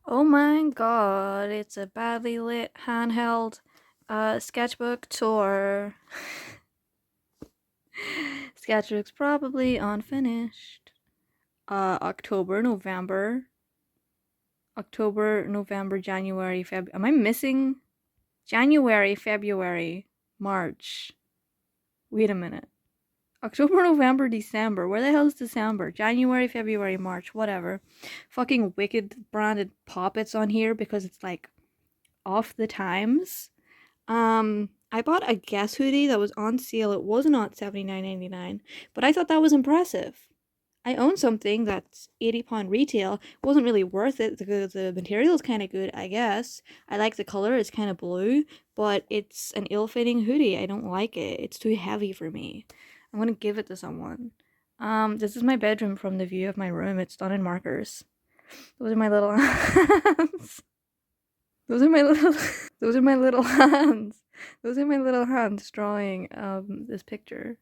Oh my god, it's a badly lit handheld sketchbook tour. Sketchbook's probably unfinished. October, November. October, November, January, February. Am I missing? January, February, March. Wait a minute. October, November, December. Where the hell is December? January, February, March, whatever. Fucking Wicked branded poppets on here because it's like off the times. I bought a Guess hoodie that was on sale. It was not $79.99, but I thought that was impressive. I own something that's £80 retail. It wasn't really worth it. The material is kind of good, I guess. I like the color. It's kind of blue, but it's an ill-fitting hoodie. I don't like it. It's too heavy for me. I'm gonna give it to someone. This is my bedroom from the view of my room. It's done in markers. Those are my little hands. Those are my little those are my little hands. Those are my little hands drawing this picture.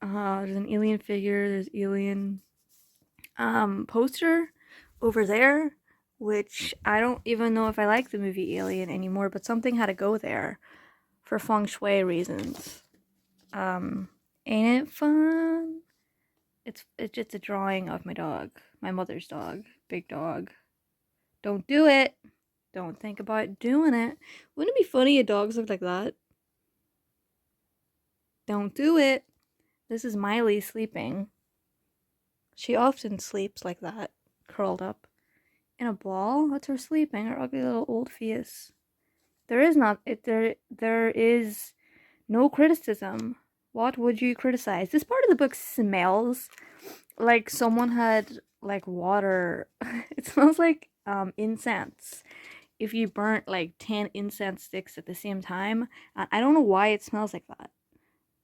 There's an alien figure, there's alien poster over there, which I don't even know if I like the movie Alien anymore, but something had to go there for feng shui reasons. Ain't it fun? It's just a drawing of my dog, my mother's dog, big dog. Don't do it. Don't think about doing it. Wouldn't it be funny if dogs looked like that? Don't do it. This is Miley sleeping. She often sleeps like that, curled up in a ball. That's her sleeping, her ugly little old face. There is no criticism. What would you criticize? This part of the book smells like someone had like water. It smells like incense. If you burnt like 10 incense sticks at the same time. And I don't know why it smells like that.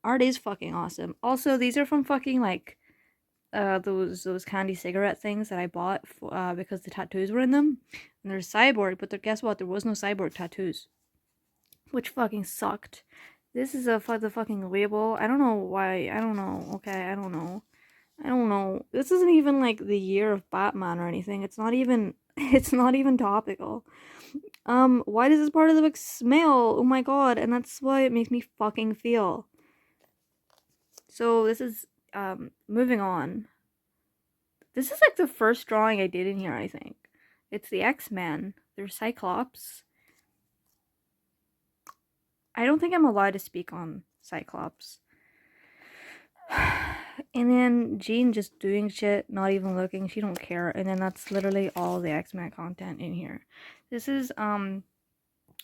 Art is fucking awesome. Also, these are from fucking like those candy cigarette things that I bought because the tattoos were in them. And there's cyborg, but guess what? There was no cyborg tattoos, which fucking sucked. This is the fucking label. I don't know why. I don't know. Okay, I don't know. I don't know. This isn't even like the year of Batman or anything. It's not even. It's not even topical. Why does this part of the book smell? Oh my god! And that's why it makes me fucking feel. So this is moving on. This is like the first drawing I did in here, I think. It's the X-Men. There's Cyclops. I don't think I'm allowed to speak on Cyclops. And then Jean just doing shit, not even looking. She don't care. And then that's literally all the X-Men content in here. This is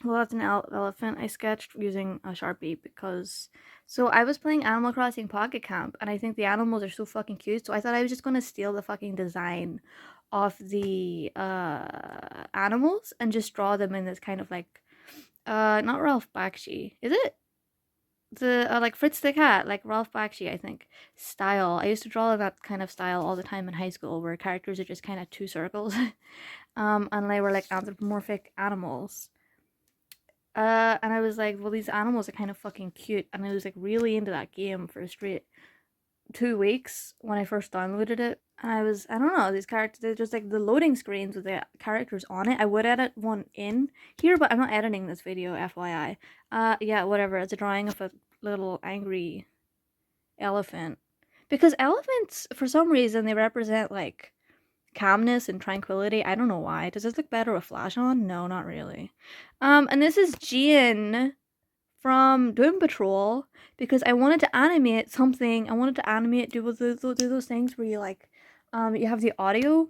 well, that's an elephant I sketched using a Sharpie because so I was playing Animal Crossing Pocket Camp and I think the animals are so fucking cute, so I thought I was just gonna steal the fucking design of the animals and just draw them in this kind of like not Ralph Bakshi. Is it? The like Fritz the Cat, like Ralph Bakshi, I think, style. I used to draw that kind of style all the time in high school where characters are just kind of two circles. And they were like anthropomorphic animals. And I was like, well, these animals are kind of fucking cute. And I was like really into that game for a straight 2 weeks when I first downloaded it. And I don't know, these characters, they're just like the loading screens with the characters on it. I would edit one in here, but I'm not editing this video, FYI. Yeah, whatever. It's a drawing of a little angry elephant. Because elephants, for some reason, they represent like calmness and tranquility. I don't know why. Does this look better with flash on? No, not really. And this is Jean from Doom Patrol because I wanted to animate something. I wanted to animate do those things where you like, you have the audio,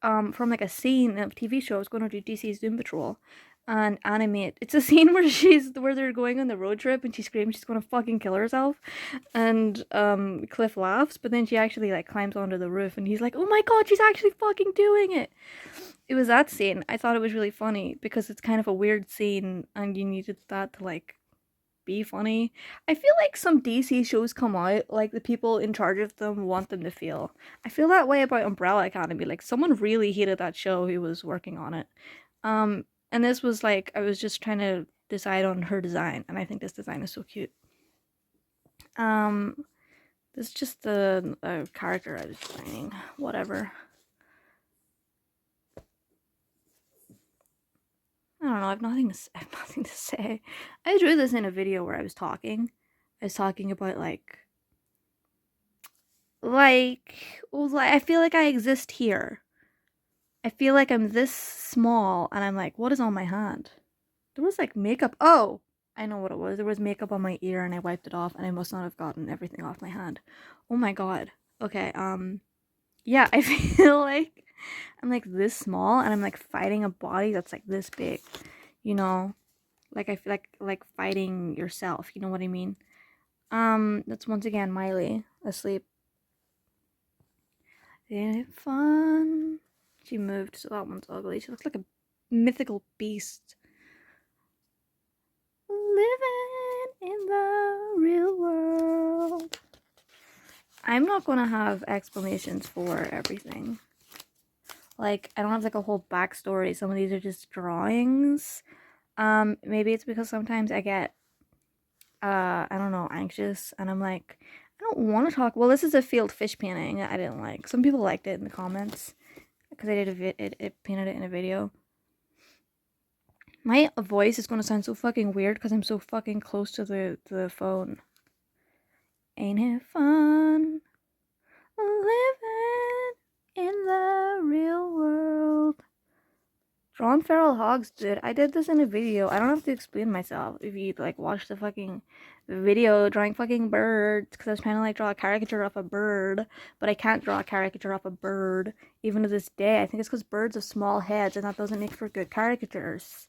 from like a scene of a TV show. I was going to do DC's Doom Patrol and animate. It's a scene where they're going on the road trip and she screams she's gonna fucking kill herself, and Cliff laughs, but then she actually like climbs onto the roof and he's like, oh my god, she's actually fucking doing it. It was that scene. I thought it was really funny because it's kind of a weird scene and you needed that to like be funny. I feel like some DC shows come out, like the people in charge of them want them to feel. I feel that way about Umbrella Academy. Like someone really hated that show who was working on it. And this was like I was just trying to decide on her design, and I think this design is so cute. This is just the character I was designing. Whatever. I have nothing to say. I have nothing to say. I drew this in a video where I was talking. I was talking about like I feel like I exist here. I feel like I'm this small, and I'm like, what is on my hand? There was like makeup. Oh, I know what it was. There was makeup on my ear, and I wiped it off, and I must not have gotten everything off my hand. Oh my god. Okay. Yeah, I feel like I'm like this small, and I'm like fighting a body that's like this big. You know, like I feel like fighting yourself. You know what I mean? That's once again Miley asleep. Ain't it fun? She moved, so that one's ugly. She looks like a mythical beast. Living in the real world. I'm not gonna have explanations for everything. Like, I don't have like a whole backstory. Some of these are just drawings. Maybe it's because sometimes I get, I don't know, anxious, and I'm like, I don't want to talk. Well, this is a field fish painting I didn't like. Some people liked it in the comments because I did it painted it in a video. My voice is gonna sound so fucking weird because I'm so fucking close to the phone. Ain't it fun living in the real world? Drawing feral hogs, dude. I did this in a video. I don't have to explain myself if you like watch the fucking video drawing fucking birds, because I was trying to like draw a caricature of a bird, but I can't draw a caricature of a bird even to this day. I think it's because birds have small heads and that doesn't make for good caricatures.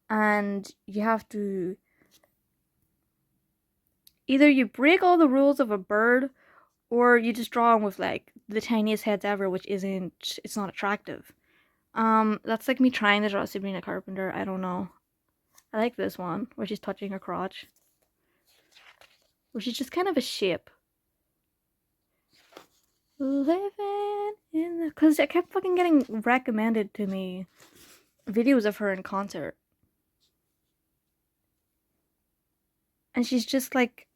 And you have to either you break all the rules of a bird, or you just draw them with like the tiniest heads ever, which it's not attractive. That's like me trying to draw Sabrina Carpenter. I don't know. I like this one where she's touching her crotch, where she's just kind of a shape. Living in the, because I kept fucking getting recommended to me videos of her in concert, and she's just like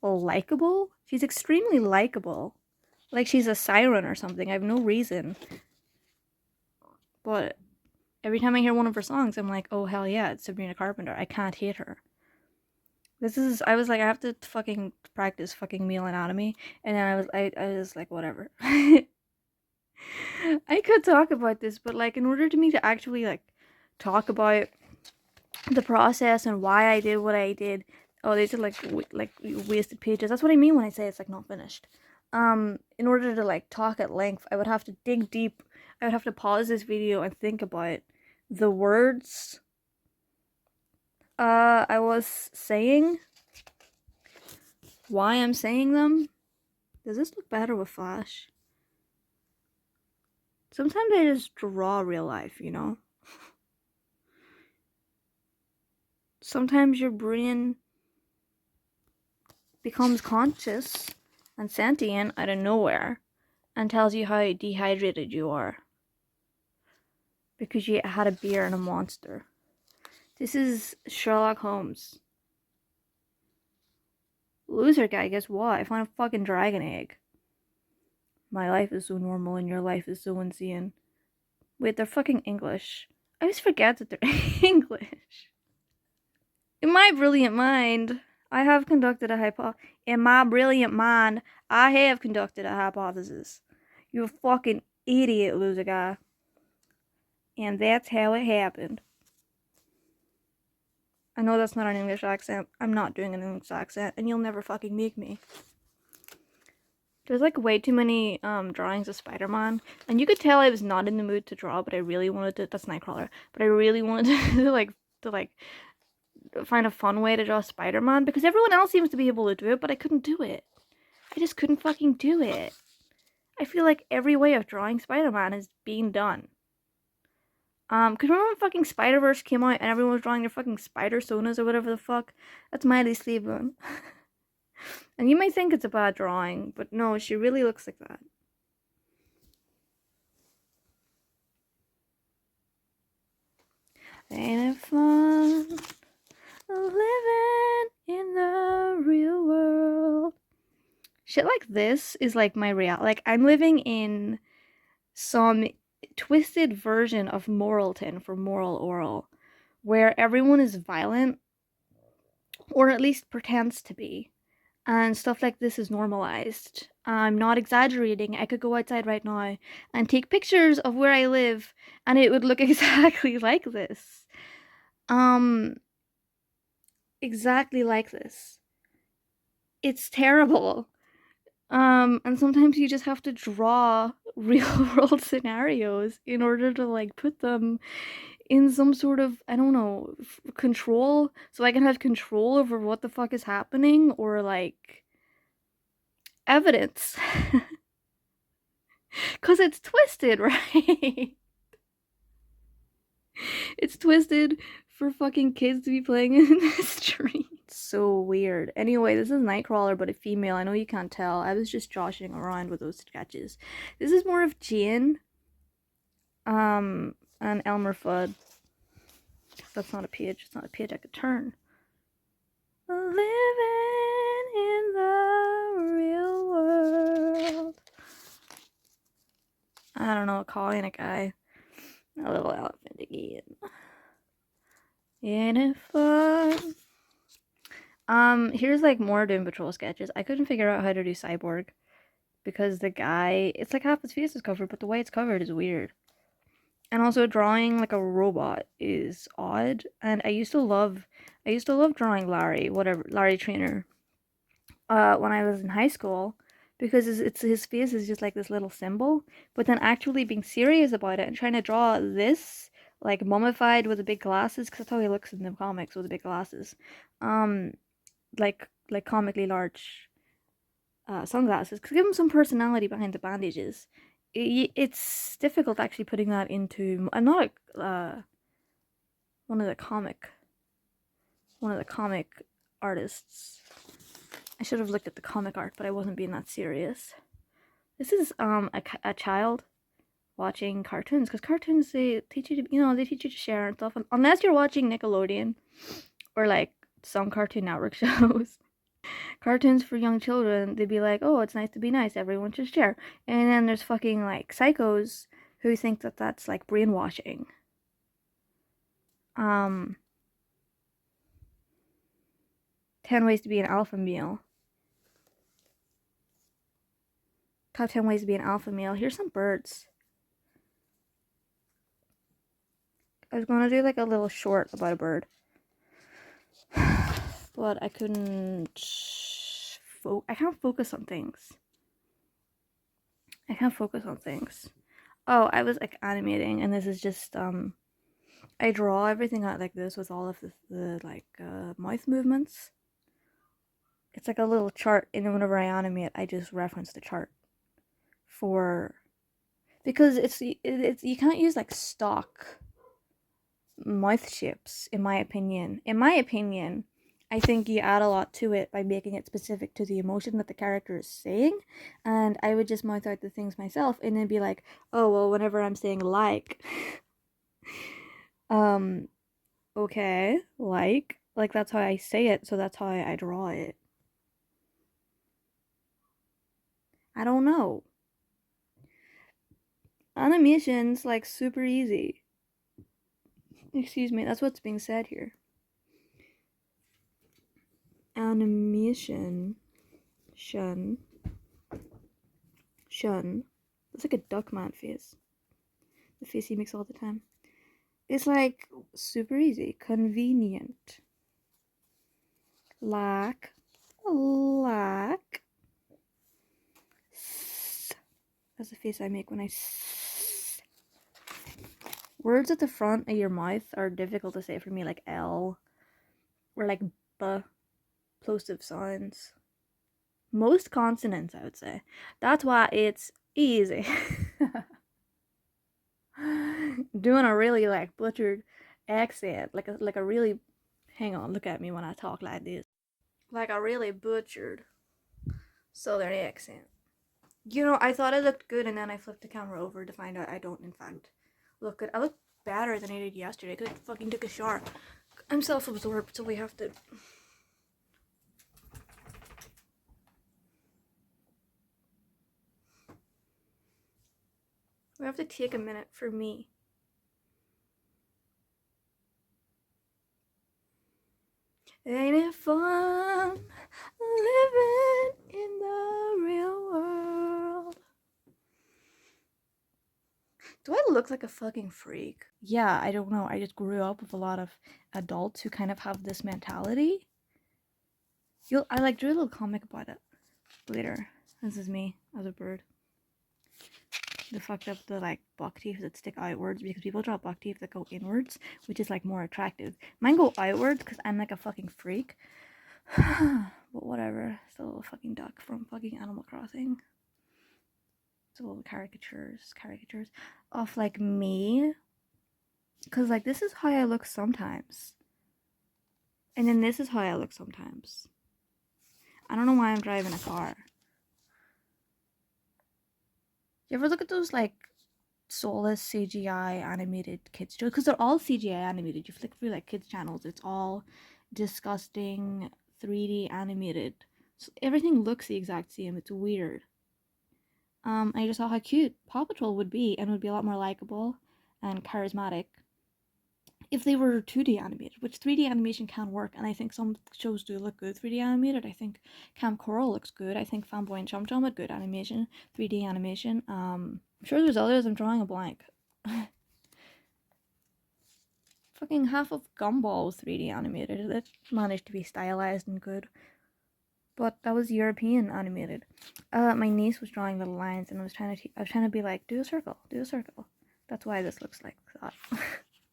likable. She's extremely likable, like she's a siren or something. I have no reason, but every time I hear one of her songs, I'm like, oh hell yeah, it's Sabrina Carpenter. I can't hate her. I was like, I have to fucking practice fucking male anatomy, and then I was like, whatever. I could talk about this, but like, in order to me to actually like talk about the process and why I did what I did, oh, these are like wasted pages. That's what I mean when I say it's like not finished. In order to like talk at length, I would have to dig deep. I would have to pause this video and think about the words I was saying, why I'm saying them. Does this look better with flash? Sometimes I just draw real life, you know? Sometimes your brain becomes conscious and sentient out of nowhere and tells you how dehydrated you are because you had a beer and a monster. This is Sherlock Holmes. Loser guy, guess what? I found a fucking dragon egg. My life is so normal and your life is so insane. Wait, they're fucking English. I always forget that they're English. In my brilliant mind, I have conducted a hypothesis. In my brilliant mind, I have conducted a hypothesis. You fucking idiot, loser guy. And that's how it happened. I know that's not an English accent. I'm not doing an English accent, and you'll never fucking make me. There's like way too many drawings of Spider-Man, and you could tell I was not in the mood to draw, but I really wanted to. That's Nightcrawler, but I really wanted to like find a fun way to draw Spider-Man because everyone else seems to be able to do it, but I couldn't do it. I just couldn't fucking do it. I feel like every way of drawing Spider-Man is being done. Cause remember when fucking Spider-Verse came out and everyone was drawing their fucking spider-sonas or whatever the fuck? That's Miley Sleeven. And you might think it's a bad drawing, but no, she really looks like that. Ain't it fun living in the real world? Shit like this is like my reality. Like, I'm living in some twisted version of Moralton for Moral Oral, where everyone is violent, or at least pretends to be, and stuff like this is normalized. I'm not exaggerating. I could go outside right now and take pictures of where I live, and it would look exactly like this. Um, exactly like this. It's terrible. And sometimes you just have to draw real world scenarios in order to like put them in some sort of, I don't know, control, so I can have control over what the fuck is happening, or like evidence. Cuz it's twisted, right? It's twisted for fucking kids to be playing in the street. So weird. Anyway, this is Nightcrawler, but a female. I know you can't tell. I was just joshing around with those sketches. This is more of Jane, and Elmer Fudd. That's not a page. It's not a page I could turn. Living in the real world. I don't know, calling a guy a little elephant again. Ain't it fun? Here's like more Doom Patrol sketches. I couldn't figure out how to do Cyborg because the guy, it's like half his face is covered, but the way it's covered is weird. And also drawing like a robot is odd. And I used to love drawing Larry, whatever, Larry Trainer, when I was in high school, because his face is just like this little symbol. But then actually being serious about it and trying to draw this like mummified with the big glasses, because that's how he looks in the comics with the big glasses, um, like comically large sunglasses, because give him some personality behind the bandages. It's difficult actually putting that into. I'm not one of the comic artists. I should have looked at the comic art, but I wasn't being that serious. This is a child watching cartoons, because cartoons, they teach you to, they teach you to share and stuff. Unless you're watching Nickelodeon or like some Cartoon Network shows. Cartoons for young children, they'd be like, oh, it's nice to be nice, everyone should share. And then there's fucking like psychos who think that that's like brainwashing. 10 ways to be an alpha male. Top 10 ways to be an alpha male. Here's some birds. I was gonna do like a little short about a bird, but I couldn't. I can't focus on things. Oh, I was like animating, and this is just I draw everything out like this with all of the like mouth movements. It's like a little chart, and then whenever I animate, I just reference the chart for, because it's you can't use like stock mouth shapes, in my opinion. I think you add a lot to it by making it specific to the emotion that the character is saying. And I would just mouth out the things myself and then be like, oh, well, whenever I'm saying like, okay, like that's how I say it, so that's how I draw it. I don't know. Animation's like super easy. Excuse me, that's what's being said here. Animation. Shun. It's like a Duckman face. The face he makes all the time. It's like super easy. Convenient. Lack. That's the face I make when I words at the front of your mouth are difficult to say for me, like L or like B, plosive sounds. Most consonants, I would say. That's why it's easy. Doing a really like butchered accent, like a really, hang on, look at me when I talk like this. Like a really butchered southern accent. I thought I looked good, and then I flipped the camera over to find out I don't, in fact, look good. I look better than I did yesterday. I could fucking took a shower. I'm self-absorbed, so we have to. We have to take a minute for me. Ain't it fun living in the real world? Do I look like a fucking freak? Yeah, I don't know. I just grew up with a lot of adults who kind of have this mentality. I like drew a little comic about it later. This is me as a bird. The fucked up the like buck teeth that stick outwards because people draw buck teeth that go inwards, which is like more attractive. Mine go outwards because I'm like a fucking freak. But whatever. It's a little fucking duck from fucking Animal Crossing. It's a little caricatures of like me. Cause like this is how I look sometimes. And then this is how I look sometimes. I don't know why I'm driving a car. You ever look at those like soulless CGI animated kids shows? Because they're all CGI animated. You flick through like kids channels, it's all disgusting 3D animated. So everything looks the exact same. It's weird. I just saw how cute Paw Patrol would be and would be a lot more likable and charismatic if they were 2D animated, which 3D animation can work, and I think some shows do look good 3D animated. I think Camp Coral looks good. I think Fanboy and Chum Chum had good animation, 3D animation. I'm sure there's others. I'm drawing a blank. Fucking half of Gumball was 3D animated. It managed to be stylized and good. But that was European animated. My niece was drawing little lines, and I was trying to be like, do a circle, do a circle. That's why this looks like that.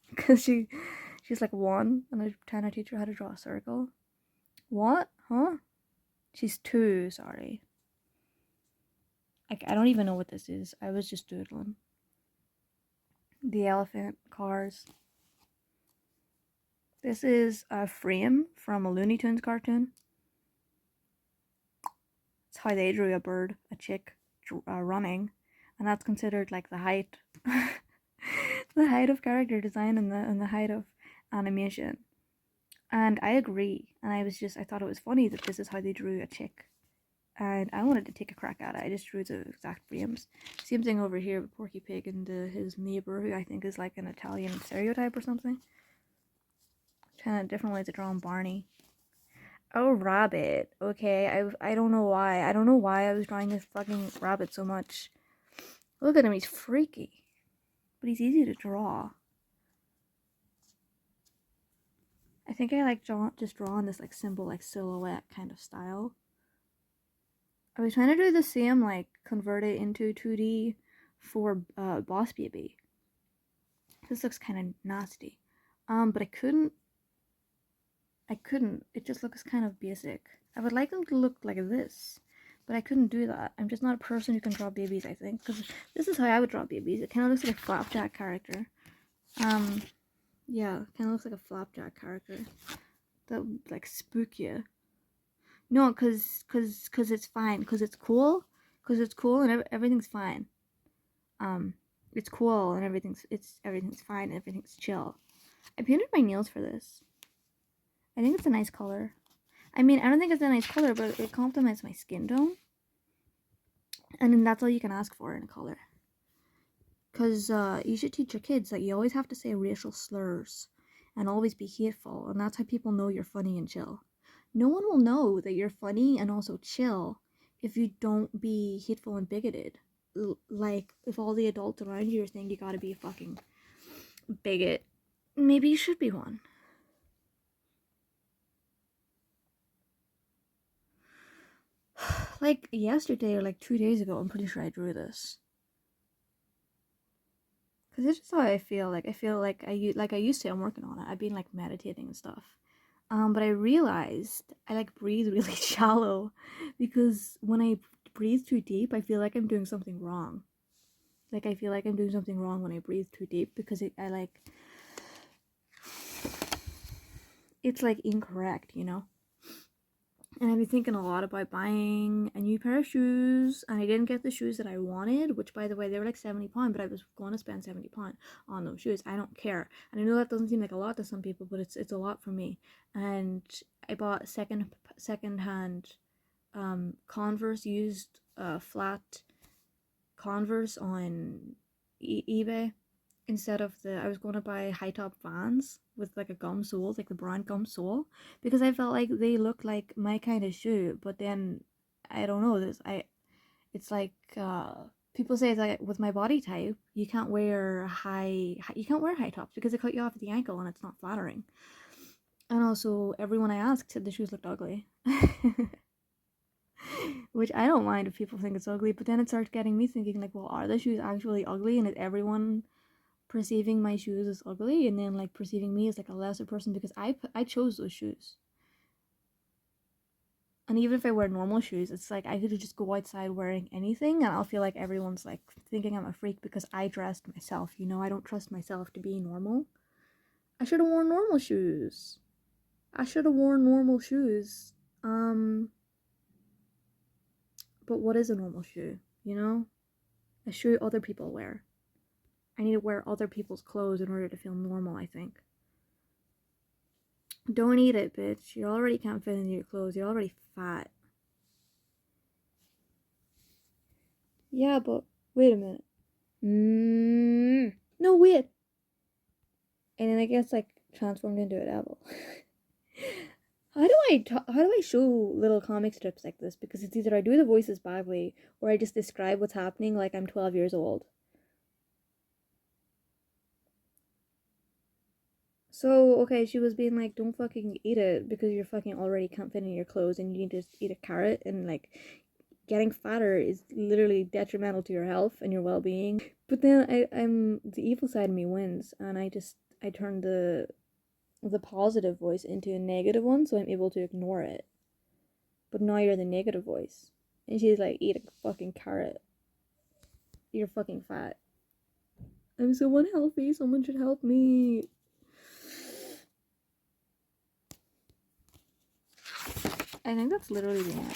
Because she's like 1, and I'm trying to teach her how to draw a circle. What? Huh? She's 2, sorry. I don't even know what this is. I was just doodling. The elephant, cars. This is a frame from a Looney Tunes cartoon. It's how they drew a bird, a chick, running, and that's considered like the height, the height of character design and the height of animation. And I agree. And I thought it was funny that this is how they drew a chick, and I wanted to take a crack at it. I just drew the exact frames. Same thing over here with Porky Pig and his neighbor, who I think is like an Italian stereotype or something. Trying different ways of drawing Barney. Oh, rabbit. Okay, I don't know why. I don't know why I was drawing this fucking rabbit so much. Look at him, he's freaky. But he's easy to draw. I think I like just drawing this like simple like silhouette kind of style. I was trying to do the same, like convert it into 2D for Boss Baby. This looks kind of nasty. But I couldn't. It just looks kind of basic. I would like them to look like this, but I couldn't do that. I'm just not a person who can draw babies, I think, because this is how I would draw babies. It kind of looks like a flapjack character. Yeah, kind of looks like a flapjack character. That would, like, spook you. No, cause it's fine. Cause it's cool. Cause it's cool and everything's fine. It's cool and everything's fine and everything's chill. I painted my nails for this. I think it's a nice color. I mean, I don't think it's a nice color, but it complements my skin tone. And then that's all you can ask for in a color. Because you should teach your kids that you always have to say racial slurs and always be hateful. And that's how people know you're funny and chill. No one will know that you're funny and also chill if you don't be hateful and bigoted. Like, if all the adults around you are saying you gotta be a fucking bigot, maybe you should be one. Like yesterday or like 2 days ago, I'm pretty sure I drew this. Cause it's just how I feel. Like I feel like I used to. I'm working on it. I've been like meditating and stuff. But I realized I like breathe really shallow, because when I breathe too deep, I feel like I'm doing something wrong. Like I feel like I'm doing something wrong when I breathe too deep, because it's like incorrect, you know. And I've been thinking a lot about buying a new pair of shoes, and I didn't get the shoes that I wanted, which, by the way, they were like £70, but I was going to spend £70 on those shoes. I don't care. And I know that doesn't seem like a lot to some people, but it's a lot for me. And I bought second-hand Converse, used flat Converse on eBay. instead of I was going to buy high top Vans with like a gum sole, like the brand gum sole, because I felt like they looked like my kind of shoe. But then I don't know it's like people say it's like with my body type, you can't wear high tops because they cut you off at the ankle and it's not flattering. And also, everyone I asked said the shoes looked ugly. Which I don't mind if people think it's ugly, but then it starts getting me thinking, like, well, are the shoes actually ugly? And is everyone perceiving my shoes as ugly? And then, like, perceiving me as, like, a lesser person because I chose those shoes. And even if I wear normal shoes, it's like I could just go outside wearing anything and I'll feel like everyone's, like, thinking I'm a freak because I dressed myself, you know? I don't trust myself to be normal. I should have worn normal shoes. I should have worn normal shoes. But what is a normal shoe, you know? A shoe other people wear. I need to wear other people's clothes in order to feel normal, I think. Don't eat it, bitch. You already can't fit into your clothes. You're already fat. Yeah, but wait a minute. No, wait. And then I guess, like, transformed into a devil. How do I show little comic strips like this? Because it's either I do the voices badly or I just describe what's happening like I'm 12 years old. So, okay, she was being like, don't fucking eat it because you're fucking already can't fit in your clothes and you need to just eat a carrot, and like getting fatter is literally detrimental to your health and your well-being. But then I'm the evil side of me wins, and I turn the positive voice into a negative one, so I'm able to ignore it. But now you're the negative voice. And she's like, eat a fucking carrot. You're fucking fat. I'm so unhealthy, someone should help me. I think that's literally the end.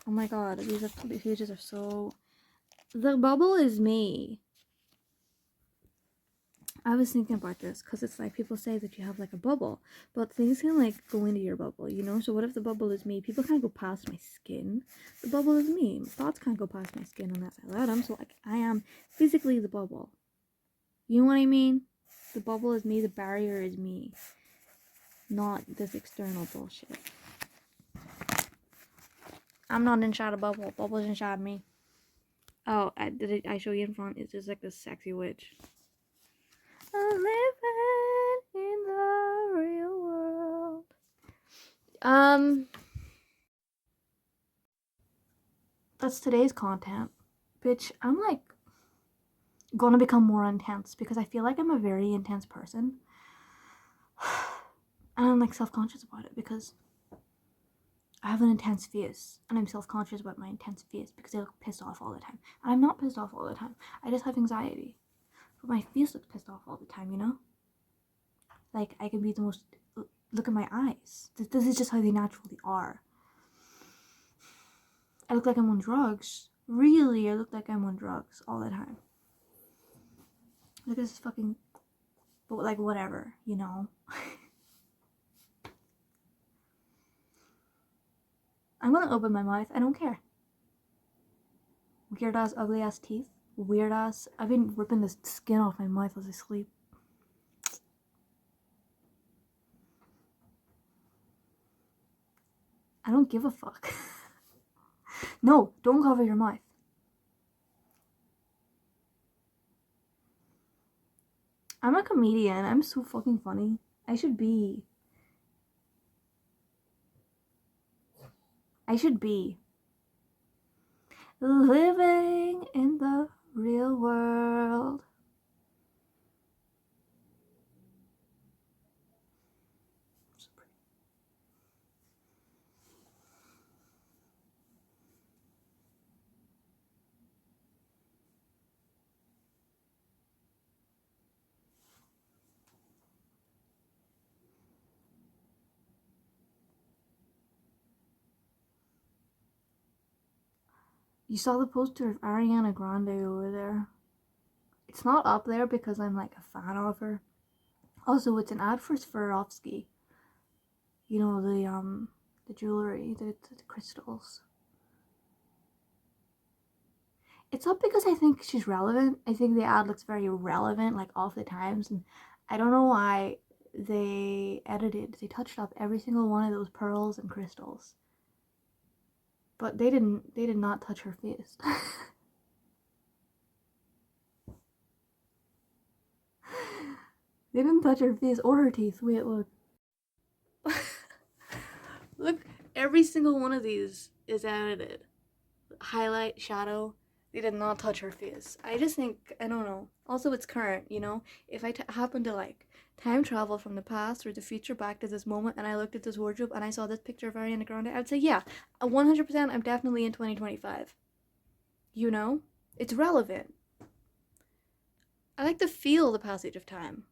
Oh my god, these pages are so... The bubble is me. I was thinking about this because it's like people say that you have like a bubble, but things can like go into your bubble, you know? So what if the bubble is me? People can't go past my skin. The bubble is me. Thoughts can't go past my skin unless I let them. So like I am physically the bubble. You know what I mean? The bubble is me. The barrier is me. Not this external bullshit. I'm not inside a bubble. Bubble's inside me. Oh, did I show you in front? It's just like this sexy witch. I'm living in the real world. That's today's content. Bitch, I'm like gonna become more intense because I feel like I'm a very intense person. And I'm like self-conscious about it because I have an intense face and I'm self-conscious about my intense face because I look pissed off all the time. And I'm not pissed off all the time. I just have anxiety. But my face looks pissed off all the time, you know? Like, I can be the most... Look at my eyes. This is just how they naturally are. I look like I'm on drugs. Really, I look like I'm on drugs all the time. Look at this fucking... But, like, whatever, you know? I'm gonna open my mouth. I don't care. Weird ass, ugly ass teeth. Weird ass... I've been ripping the skin off my mouth as I sleep. I don't give a fuck. No, don't cover your mouth. I'm a comedian. I'm so fucking funny. I should be. Living in the real world. So pretty. You saw the poster of Ariana Grande over there. It's not up there because I'm like a fan of her. Also, it's an ad for Swarovski. You know, the jewelry, the crystals. It's not because I think she's relevant. I think the ad looks very relevant, like all the times, and I don't know why they touched up every single one of those pearls and crystals. But they did not touch her face. They didn't touch her face or her teeth. Wait, look. Look, every single one of these is edited. Highlight, shadow. They did not touch her face. I just think, I don't know. Also, it's current, you know? If I happen to like time travel from the past or the future back to this moment and I looked at this wardrobe and I saw this picture of Ariana Grande, I would say, yeah, 100% I'm definitely in 2025. You know? It's relevant. I like to feel the passage of time.